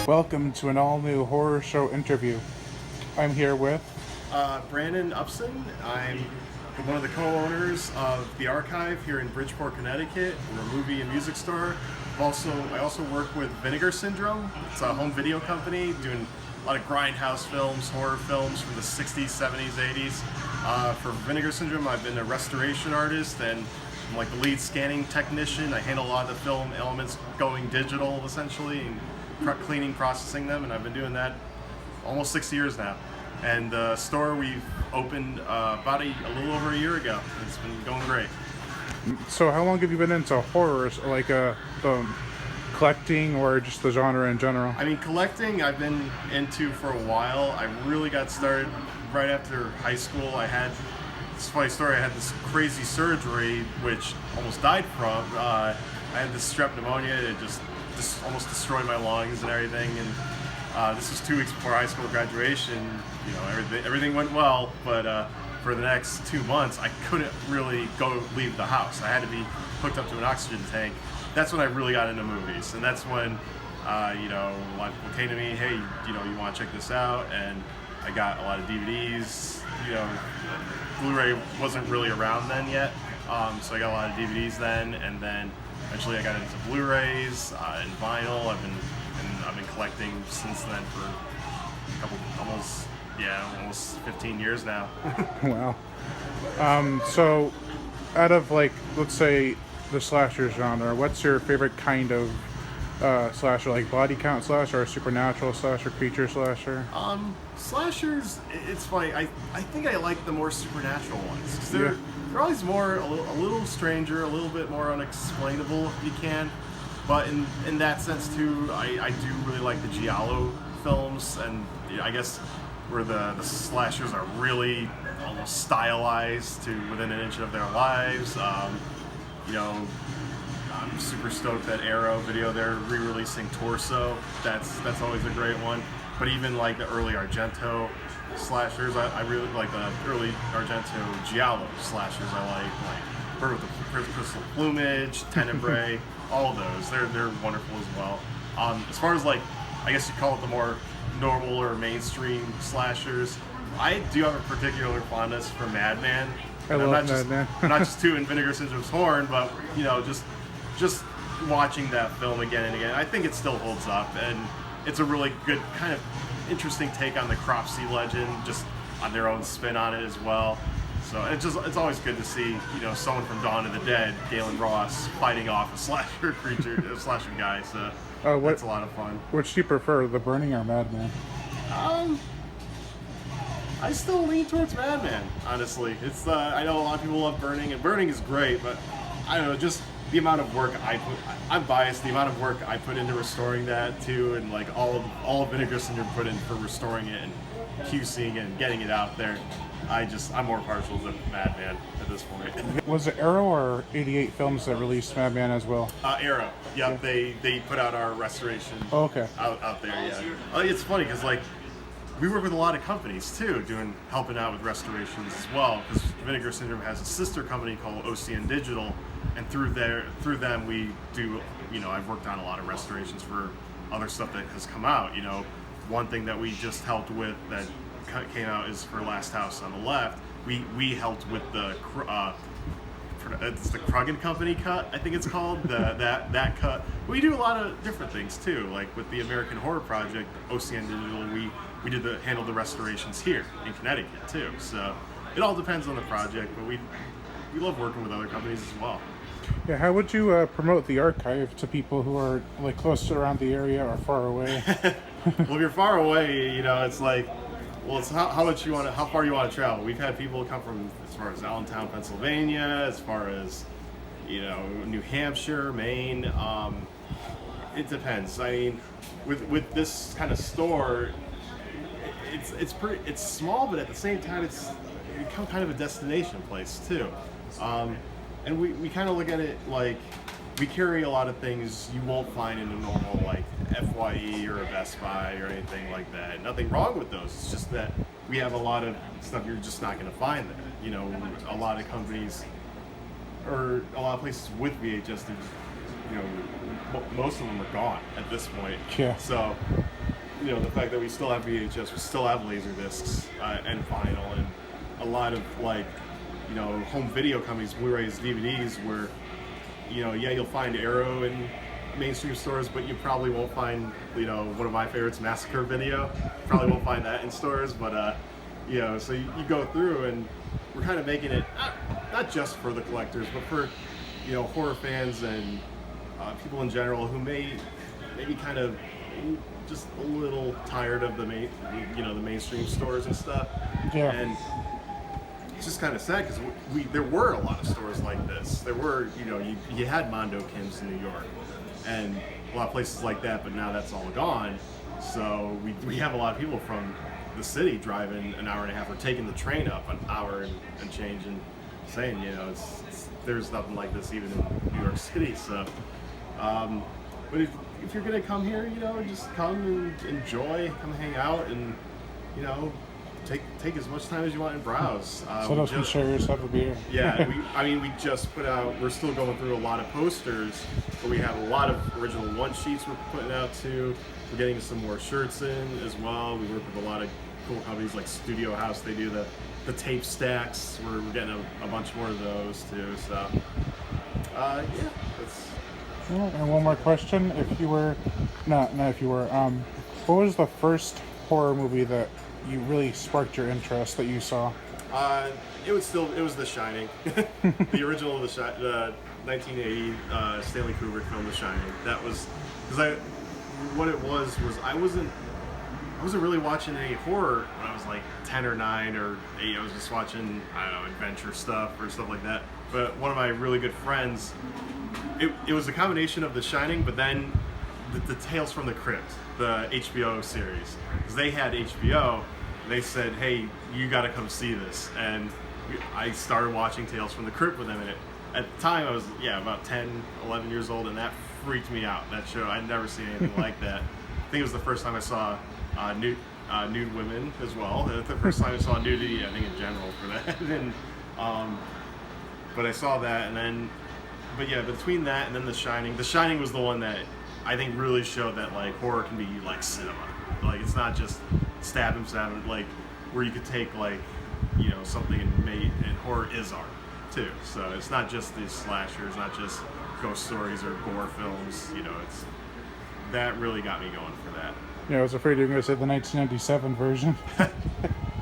Welcome to an all-new horror show interview. I'm here with... Brandon Upson. I'm one of the co-owners of The Archive here in Bridgeport, Connecticut. We're a movie and music store. I also work with Vinegar Syndrome. It's a home video company doing a lot of grindhouse films, horror films from the 60s, 70s, 80s. For Vinegar Syndrome, I've been a restoration artist and I'm like the lead scanning technician. I handle a lot of the film elements going digital, essentially, and cleaning, processing them, and I've been doing that almost 6 years now. And the store we've opened about a little over a year ago. It's been going great. So how long have you been into horror, like collecting or just the genre in general? I mean, collecting I've been into for a while. I really got started right after high school. It's a funny story, I had this crazy surgery which almost died from. I had this strep pneumonia. It just almost destroyed my lungs and everything. And this was 2 weeks before high school graduation. You know, everything went well, but for the next 2 months, I couldn't really leave the house. I had to be hooked up to an oxygen tank. That's when I really got into movies, and that's when a lot of people came to me, hey, you want to check this out? And I got a lot of DVDs. Blu-ray wasn't really around then yet, so I got a lot of DVDs then, and then eventually I got into Blu-rays and vinyl. I've been collecting since then for a couple, almost 15 years now. Wow. So out of, like, let's say the slasher genre, what's your favorite kind of slasher? Like body count slasher or supernatural slasher, creature slasher? Slashers, it's funny. I think I like the more supernatural ones because they're always a little stranger, a little bit more unexplainable if you can. But in that sense too, I do really like the giallo films, and I guess where the slashers are really almost stylized to within an inch of their lives. I'm super stoked that Arrow Video, they're re-releasing Torso. That's always a great one. But even like the early Argento slashers, I really like the early Argento giallo slashers. I like Bird with the Crystal Plumage, Tenebrae, all of those. They're wonderful as well. As far as, like, I guess you call it the more normal or mainstream slashers, I do have a particular fondness for Madman. I love Madman. I'm not just tooting Vinegar Syndrome's horn, but just watching that film again and again, I think it still holds up, and it's a really good kind of interesting take on the Cropsey legend, just on their own spin on it as well. So it's always good to see someone from Dawn of the Dead, Galen Ross, fighting off a slasher creature, a slasher guy. So that's a lot of fun. Which do you prefer, The Burning or Madman? I still lean towards Madman, honestly. It's I know a lot of people love Burning, and Burning is great, but I don't know, just the amount of work I'm biased, the amount of work I put into restoring that too, and like all of Vinegar Syndrome put in for restoring it and QCing it and getting it out there. I'm more partial to Madman at this point. Was it Arrow or 88 Films that released Madman as well? Arrow. Yep, yeah. They put out our restoration. Oh, okay. Out there, yeah. It's funny because, like, we work with a lot of companies too, helping out with restorations as well. Because Vinegar Syndrome has a sister company called OCN Digital, and through them we do. I've worked on a lot of restorations for other stuff that has come out. One thing that we just helped with that came out is for Last House on the Left. We helped with it's the Kruggan Company cut, I think it's called, that cut. We do a lot of different things too, like with the American Horror Project, OCN Digital, we handle the restorations here in Connecticut too. So it all depends on the project, but we love working with other companies as well. Yeah, how would you promote the archive to people who are like close to around the area or far away? Well, if you're far away, it's like, well, it's how far you want to travel. We've had people come from as far as Allentown, Pennsylvania, as far as New Hampshire, Maine. It depends. I mean, with this kind of store, it's small, but at the same time, it's become kind of a destination place too. And we kind of look at it like we carry a lot of things you won't find in a normal, like, FYE or a Best Buy or anything like that. Nothing wrong with those. It's just that we have a lot of stuff you're just not going to find there. A lot of companies or a lot of places with VHS, most of them are gone at this point. Yeah. So the fact that we still have VHS, we still have laser discs and vinyl, and a lot of home video companies, Blu-rays, DVDs, where you'll find Arrow in mainstream stores, but you probably won't find one of my favorites, Massacre Video. Probably won't find that in stores, but so you go through, and we're kind of making it not just for the collectors, but for horror fans and people in general who maybe kind of just a little tired of the mainstream stores and stuff. Yeah. And it's just kind of sad because there were a lot of stores like this. There were you had Mondo Kim's in New York and a lot of places like that, but now that's all gone. So we have a lot of people from the city driving an hour and a half or taking the train up an hour and change and saying there's nothing like this even in New York City. So but if you're gonna come here, just come and enjoy, come hang out, and take as much time as you want and browse. Set up some chairs, have a beer. Yeah, we just put out. We're still going through a lot of posters, but we have a lot of original one sheets we're putting out too. We're getting some more shirts in as well. We work with a lot of cool companies like Studio House. They do the tape stacks. We're getting a bunch more of those too. So that's. Yeah, and one more question: if you were, not if you were, what was the first horror movie that you really sparked your interest that you saw? It was The Shining, the original the 1980 Stanley Kubrick film, The Shining. That was because what it was I wasn't really watching any horror when I was like 10 or 9 or 8. I was just watching, I don't know, adventure stuff or stuff like that. But one of my really good friends, it was a combination of The Shining, but then the Tales from the Crypt, the HBO series, because they had HBO. And they said, "Hey, you got to come see this." And I started watching Tales from the Crypt with them. And at the time, I was about 10, 11 years old, and that freaked me out. That show, I'd never seen anything like that. I think it was the first time I saw nude women as well. The first time I saw nudity, I think in general for that. And but I saw that, and then, between that and then The Shining was the one that I think really showed that like horror can be like cinema. Like it's not just stab him, like where you could take like something and horror is art too. So it's not just these slashers, not just ghost stories or gore films. It's that really got me going for that. Yeah, I was afraid you were going to say the 1997 version.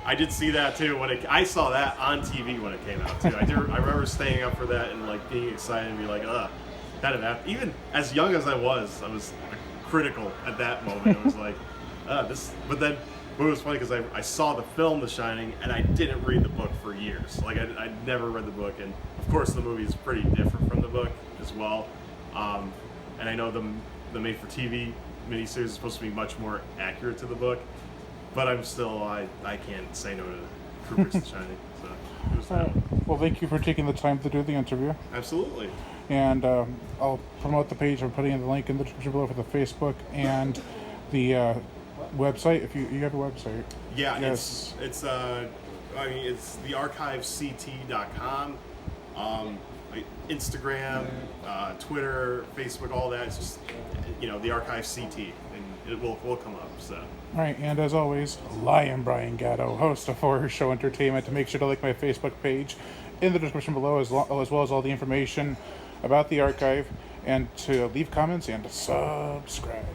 I did see that too. I saw that on TV when it came out too. I remember staying up for that and like being excited and be like, that had happened. Even as young as I was critical at that moment. I was like, this. But then it was funny because I saw the film The Shining and I didn't read the book for years. Like I never read the book, and of course the movie is pretty different from the book as well. And I know the made-for-TV miniseries is supposed to be much more accurate to the book, but I'm still I can't say no to Kubrick's The Shining. So it was that. Well, thank you for taking the time to do the interview. Absolutely. And I'll promote the page. I'm putting in the link in the description below for the Facebook and the website. If you have a website. Yeah, yes. It's thearchivect.com. Like Instagram, Twitter, Facebook, all that. It's just the Archive CT, and it will come up. So. All right, and as always, I am Brian Gatto, host of Horror Show Entertainment. To make sure to like my Facebook page in the description below, as well as all the information about the archive, and to leave comments and to subscribe.